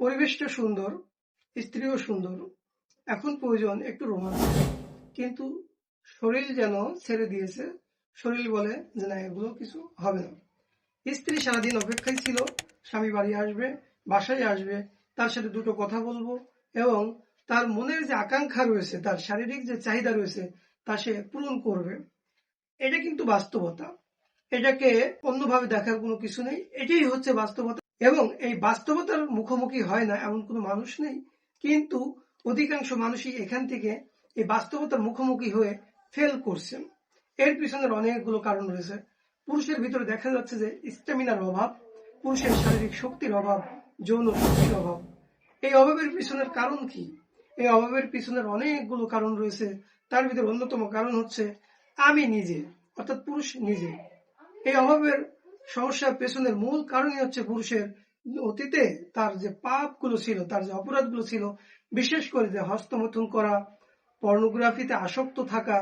পরিবেশটা সুন্দর, স্ত্রীও সুন্দর। এখন প্রয়োজন একটু রোমান্স। কিন্তু শরীর যেন ছেড়ে দিয়েছে। শরীর বলে যে না, এগুলো কিছু হবে না। স্ত্রী সারাদিন অপেক্ষায় ছিল, স্বামী বাড়ি আসবে, বাসায় আসবে, তার সাথে দুটো কথা বলবো এবং তার মনের যে আকাঙ্ক্ষা রয়েছে, তার শারীরিক যে চাহিদা রয়েছে তা সে পূরণ করবে। এটা কিন্তু বাস্তবতা। এটাকে অন্যভাবে দেখার কোনো কিছু নেই। এটাই হচ্ছে বাস্তবতা এবং এই বাস্তবতার মুখোমুখি হয় না এমন কোনো মানুষ নেই। কিন্তু অধিকাংশ মানুষই এখান থেকে এই বাস্তবতার মুখোমুখি হয়ে ফেল করছেন। এর পিছনের অনেকগুলো কারণ রয়েছে। পুরুষের ভিতরে দেখা যাচ্ছে যে স্ট্যামিনার অভাব, পুরুষের শারীরিক শক্তির অভাব, যৌন শক্তির অভাব। এই অভাবের পিছনের কারণ কি? এই অভাবের পিছনের অনেকগুলো কারণ রয়েছে। তার ভিতরে অন্যতম কারণ হচ্ছে আমি নিজে, অর্থাৎ পুরুষ নিজে। এই অভাবের সমস্যার পেছনের মূল কারণই হচ্ছে পুরুষের অতীতে তার যে পাপগুলো ছিল, তার যে অপরাধগুলো ছিল, বিশেষ করে যে হস্তমৈথুন করা, পর্নোগ্রাফিতে আসক্ত থাকা,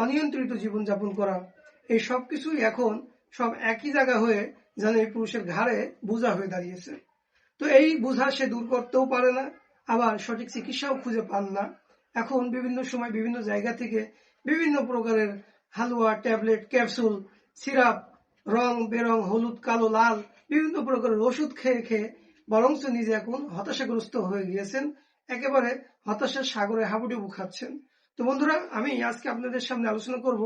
অনিয়ন্ত্রিত জীবনযাপন করা, এই সবকিছুই এখন সব একই জায়গা হয়ে যেন এই পুরুষের ঘাড়ে বোঝা হয়ে দাঁড়িয়েছে। তো এই বোঝা সে দূর করতেও পারে না, আবার সঠিক চিকিৎসাও খুঁজে পান না। এখন বিভিন্ন সময় বিভিন্ন জায়গা থেকে বিভিন্ন প্রকারের হালুয়া, ট্যাবলেট, ক্যাপসুল, সিরাপ, রং বেরং, হলুদ, কালো, লাল বিভিন্ন প্রকারের ওষুধ খেয়ে খেয়ে বরঞ্চ নিজে এখন হতাশাগ্রস্ত হয়ে গিয়েছেন। একেবারে হতাশার সাগরে হাবুডুবু খাচ্ছেন। তো বন্ধুরা, আমি আজকে আপনাদের সামনে আলোচনা করব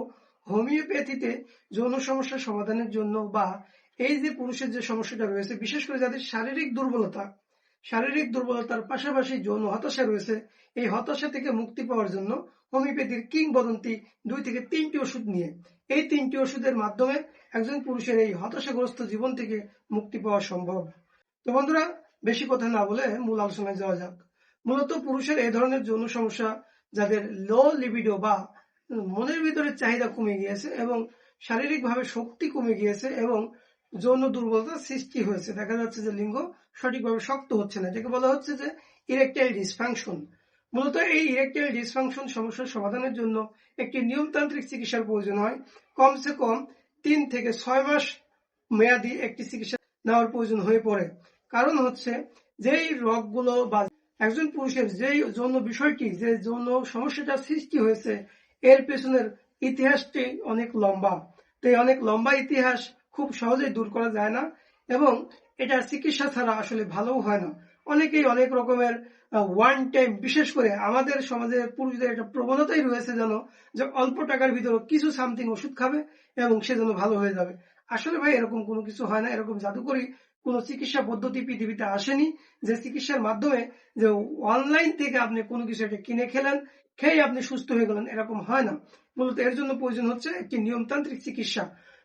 হোমিওপ্যাথিতে যৌন সমস্যা সমাধানের জন্য, বা এই যে পুরুষের যে সমস্যাটা রয়েছে, বিশেষ করে যাদের শারীরিক দুর্বলতার পাশাপাশি যৌন হতাশা রয়েছে, এই হতাশা থেকে মুক্তি পাওয়ার জন্য হোমিওপ্যাথির কিংবদন্তি 2 থেকে 3টি ওষুধ নিয়ে, এই 3টি ওষুধের মাধ্যমে একজন পুরুষের এই হতাশাগ্রস্ত জীবন থেকে মুক্তি পাওয়া সম্ভব। তো বন্ধুরা, বেশি কথা না বলে মূল আলোচনায় যাওয়া যাক। মূলত পুরুষের এই ধরনের যৌন সমস্যা, যাদের লো লিবিডো বা মনের ভিতরে চাহিদা কমে গিয়েছে এবং শারীরিকভাবে শক্তি কমে গিয়েছে এবং যৌন দুর্বলতার সৃষ্টি হয়েছে, দেখা যাচ্ছে যে লিঙ্গ সঠিকভাবে শক্ত হচ্ছে না, যেটাকে বলা হচ্ছে যে ইরেকটাইল ডিসফাংশন। মূলত এই ইরেকটাইল ডিসফাংশন সমস্যার সমাধানের জন্য একটি নিয়মতান্ত্রিক চিকিৎসার প্রয়োজন হয়। কমসে কম 3 থেকে 6 মাস মেয়াদী একটি চিকিৎসা নেওয়ার প্রয়োজন হয়ে পড়ে। কারণ হচ্ছে যেই রোগগুলো বা একজন পুরুষের যেই যৌন বিষয়টি, যে যৌন সমস্যাটা সৃষ্টি হয়েছে, এর পেছনের ইতিহাসটি অনেক লম্বা। তো এই অনেক লম্বা ইতিহাস খুব সহজেই দূর করা যায় না এবং এটা চিকিৎসা ছাড়া আসলে ভালোও হয় না। অনেকেই অনেক রকমের ওয়ান টাইম, বিশেষ করে আমাদের সমাজের পুরুষদের একটা প্রবণতাই রয়েছে যেন যে অল্প টাকার ভিতরে কিছু সামথিং ওষুধ খাবে এবং সে যেন ভালো হয়ে যাবে। আসলে ভাই, এরকম কোনো কিছু হয় না। এরকম জাদুকরী কোনো চিকিৎসা পদ্ধতি পৃথিবীতে আসেনি যে চিকিৎসার মাধ্যমে যে অনলাইন থেকে আপনি কোনো কিছু একটা কিনে খেলেন, খেয়ে আপনি সুস্থ হয়ে গেলেন, এরকম হয় না। মূলত এর জন্য প্রয়োজন হচ্ছে একটি নিয়মতান্ত্রিক চিকিৎসা।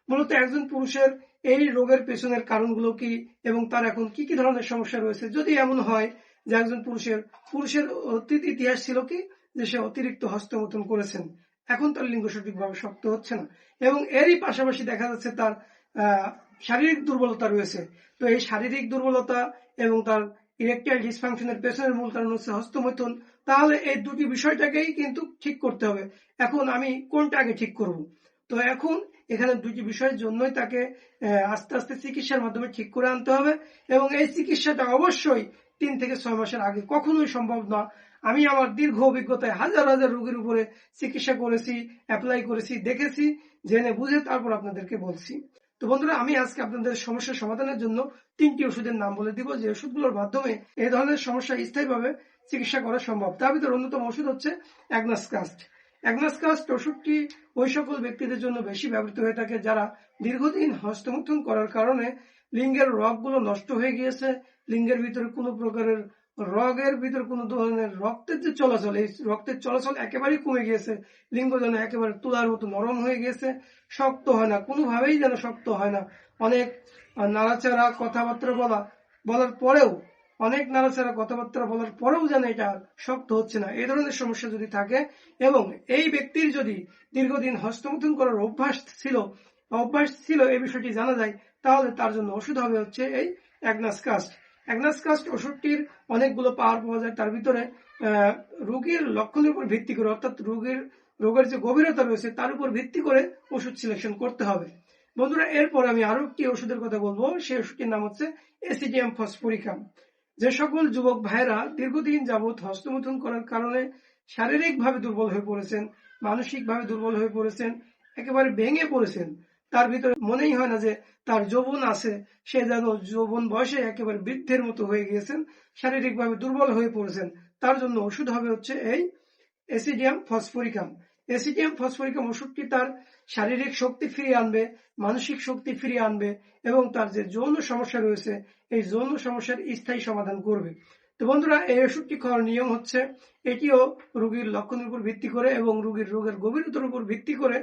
মূলত একজন পুরুষের এই রোগের পেছনের কারণগুলো কি এবং তার এখন কি কি ধরনের সমস্যা রয়েছে, যদি এমন হয় যে একজন পুরুষের অতীত ইতিহাস ছিল কি যে সে অতিরিক্ত হস্তমৈথুন করেছেন, এখন তার লিঙ্গ সঠিকভাবে শক্ত হচ্ছে না এবং এরই পাশাপাশি দেখা যাচ্ছে তার শারীরিক দুর্বলতা রয়েছে। তো এই শারীরিক দুর্বলতা এবং তার ইরেকটাইল ডিসফাংশনের পেছনের মূল কারণ হচ্ছে হস্তমৈথুন। তাহলে এই দুটি বিষয়টাকেই কিন্তু ঠিক করতে হবে। এখন আমি কোনটা আগে ঠিক করব? তো এখন এখানে দুটি বিষয়ের জন্যই তাকে আস্তে আস্তে চিকিৎসার মাধ্যমে ঠিক করে আনতে হবে এবং এই চিকিৎসাটা অবশ্যই 3 থেকে 6 মাসের আগে কখনোই সম্ভব না। আমি আমার দীর্ঘ অভিজ্ঞতায় হাজার হাজার রোগীর উপরে চিকিৎসা করেছি, অ্যাপ্লাই করেছি, দেখেছি, জেনে বুঝে তারপর আপনাদেরকে বলছি। তো বন্ধুরা, আমি আজকে আপনাদের সমস্যার সমাধানের জন্য 3টি ওষুধের নাম বলে দিব, যে ওষুধগুলোর মাধ্যমে এই ধরনের সমস্যা স্থায়ীভাবে চিকিৎসা করা সম্ভব। তার ভিতরে অন্যতম ওষুধ হচ্ছে অ্যাগনাসকাস্ট। অ্যাগনাসকাস্ট ওষুধটি ওই সকল ব্যক্তিদের জন্য বেশি ব্যবহৃত হয়ে থাকে যারা দীর্ঘদিন হস্তমৈথুন করার কারণে লিঙ্গের রগগুলো নষ্ট হয়ে গিয়েছে, লিঙ্গের ভিতরে কোনো প্রকারের রগের ভিতরে কোনো ধরনের রক্তের যে চলাচল, এই রক্তের চলাচল একেবারেই কমে গিয়েছে, লিঙ্গ যেন একেবারে তুলার মতো নরম হয়ে গিয়েছে, শক্ত হয় না, কোনোভাবেই যেন শক্ত হয় না। অনেক নাড়াচাড়া কথাবার্তা বলার পরেও যেন এটা শক্ত হচ্ছে না। এই ধরনের সমস্যা যদি থাকে এবং এই ব্যক্তির যদি দীর্ঘদিন হস্তমৈথুন করার অভ্যাস ছিল এই বিষয়টি জানা যায়, তাহলে তার জন্য ওষুধ হবে হচ্ছে এই অ্যাগনাসকাস্ট। অ্যাগনাসকাস্ট ওষুধটির অনেকগুলো পাওয়ার পাওয়া যায়। তার ভিতরে রোগীর লক্ষণের উপর ভিত্তি করে, অর্থাৎ রোগের যে গভীরতা রয়েছে তার উপর ভিত্তি করে ওষুধ সিলেকশন করতে হবে। বন্ধুরা, এরপর আমি আরো একটি ওষুধের কথা বলবো। সেই ওষুধটির নাম হচ্ছে অ্যাসিডিয়াম ফসফোরিকাম, যে সকল যুবক ভাইরা দীর্ঘদিন যাবৎ হস্তমৈথুন করার কারণে শারীরিকভাবে দুর্বল হয়ে পড়েছেন, মানসিকভাবে দুর্বল হয়ে পড়েছেন, একেবারে ভেঙে পড়েছেন, তার ভিতরে মনেই হয় না যে তার যৌবন আছে, সে যেন যৌবন বয়সে একেবারে বৃদ্ধের মতো হয়ে গিয়েছেন, শারীরিকভাবে দুর্বল হয়ে পড়েছেন, তার জন্য ওষুধ হবে হচ্ছে এই অ্যাসিডিয়াম ফসফরিকাম। অ্যাসিডিয়াম ফসফরিকাম ওষুধটি তার শারীরিক শক্তি ফিরিয়ে আনবে, মানসিক শক্তি ফিরিয়ে আনবে এবং তার যে যৌন সমস্যা রয়েছে এই যৌন সমস্যার স্থায়ী সমাধান করবে। তো বন্ধুরা, এই ওষুধটি খাওয়ার নিয়ম হচ্ছে, এটিও রোগীর লক্ষণের উপর ভিত্তি করে এবং রোগীর রোগের গভীরতার উপর ভিত্তি করে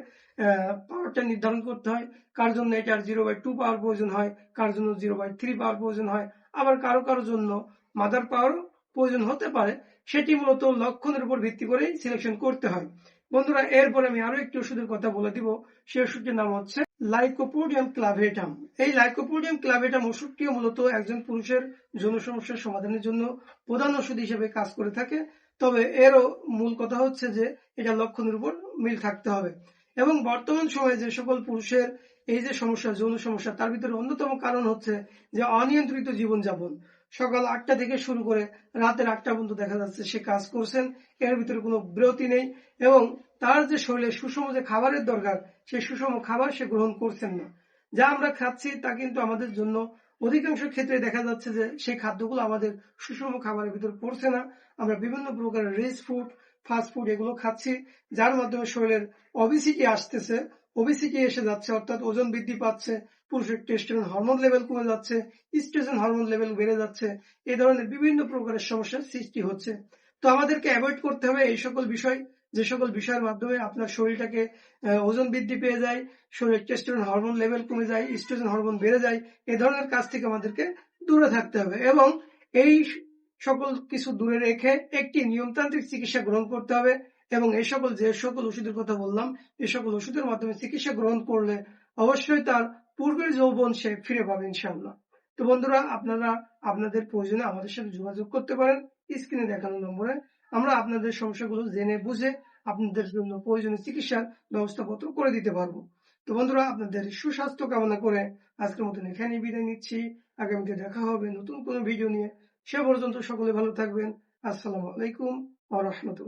পাওয়ারটা নির্ধারণ করতে হয়। কার জন্য এটার 0/2 পাওয়ার প্রয়োজন হয়, কার জন্য 0/3 পাওয়ার প্রয়োজন হয়, আবার কারো কারো জন্য মাদার পাওয়ারও প্রয়োজন হতে পারে। সেটি মূলত লক্ষণের উপর ভিত্তি করেই সিলেকশন করতে হয়। বন্ধুরা, এরপরে আমি আরো একটি ওষুধের কথা বলে দিব। সেই ওষুধটির নাম হচ্ছে লাইকোপোডিয়াম ক্লাভেটাম। এই লাইকোপোডিয়াম ক্লাভেটাম ওষুধটিও মূলত একজন পুরুষের যৌন সমস্যার সমাধানের জন্য প্রধান ওষুধ হিসেবে কাজ করে থাকে। তবে এরও মূল কথা হচ্ছে যে এটা লক্ষণের উপর মিল থাকতে হবে। এবং বর্তমান সময়ে যে সকল পুরুষের এই যে সমস্যা, যৌন সমস্যা, তার ভিতরে অন্যতম কারণ হচ্ছে যে অনিয়ন্ত্রিত জীবনযাপন। সকাল 8টা থেকে শুরু করে রাতের 8টা পর্যন্ত দেখা যাচ্ছে সে কাজ করছেন, এর ভিতরে কোনো বিরতি নেই এবং তার যে শরীরে সুষম যে খাবারের দরকার সেই সুষম খাবার সে গ্রহণ করছেন না। যা আমরা খাচ্ছি তা কিন্তু আমাদের জন্য অধিকাংশ ক্ষেত্রে দেখা যাচ্ছে যে সেই খাদ্যগুলো আমাদের সুষম খাবারের ভিতর পড়ছে না। আমরা বিভিন্ন প্রকারের রিচ ফুড, ফাস্ট ফুড এগুলো খাচ্ছি, যার মাধ্যমে শরীরের অবিসিটি আসতেছে, ওবেসিটি এসে যাচ্ছে, অর্থাৎ ওজন বৃদ্ধি পাচ্ছে, পুরুষের টেস্টোস্টেরন হরমোন লেভেল কমে যাচ্ছে, ইস্ট্রোজেন হরমোন লেভেল বেড়ে যাচ্ছে, এই ধরনের বিভিন্ন প্রকারের সমস্যার সৃষ্টি হচ্ছে। তো আমাদেরকে অ্যাভয়েড করতে হবে এই সকল বিষয়, যে সকল বিষয়ের মাধ্যমে আপনার শরীরটাকে ওজন বৃদ্ধি পেয়ে যায়, শরীরের টেস্টোস্টেরন হরমোন লেভেল কমে যায়, ইস্ট্রোজেন হরমোন বেড়ে যায়, এই ধরনের কাজ থেকে আমাদেরকে দূরে থাকতে হবে এবং এই সকল কিছু দূরে রেখে একটি নিয়মতান্ত্রিক চিকিৎসা গ্রহণ করতে হবে। এবং এই সকল যে সকল ওষুধের কথা বললাম, এই সকল ওষুধের মাধ্যমে চিকিৎসা গ্রহণ করলে অবশ্যই তার পূর্বের যৌবন সে ফিরে পাবে ইনশাআল্লাহ। তো বন্ধুরা, আপনারা আপনাদের প্রয়োজনে আমাদের সাথে যোগাযোগ করতে পারেন স্ক্রিনে দেখানো নম্বরে। আমরা আপনাদের সমস্যাগুলো জেনে বুঝে আপনাদের জন্য প্রয়োজনীয় চিকিৎসার ব্যবস্থাপত্র করে দিতে পারবো। তো বন্ধুরা, আপনাদের সুস্বাস্থ্য কামনা করে আজকের মতন এখানেই বিদায় নিচ্ছি। আগামীতে দেখা হবে নতুন কোনো ভিডিও নিয়ে। সে পর্যন্ত সকলে ভালো থাকবেন। আসসালামু আলাইকুম ওয়া রাহমাতুল্লাহ।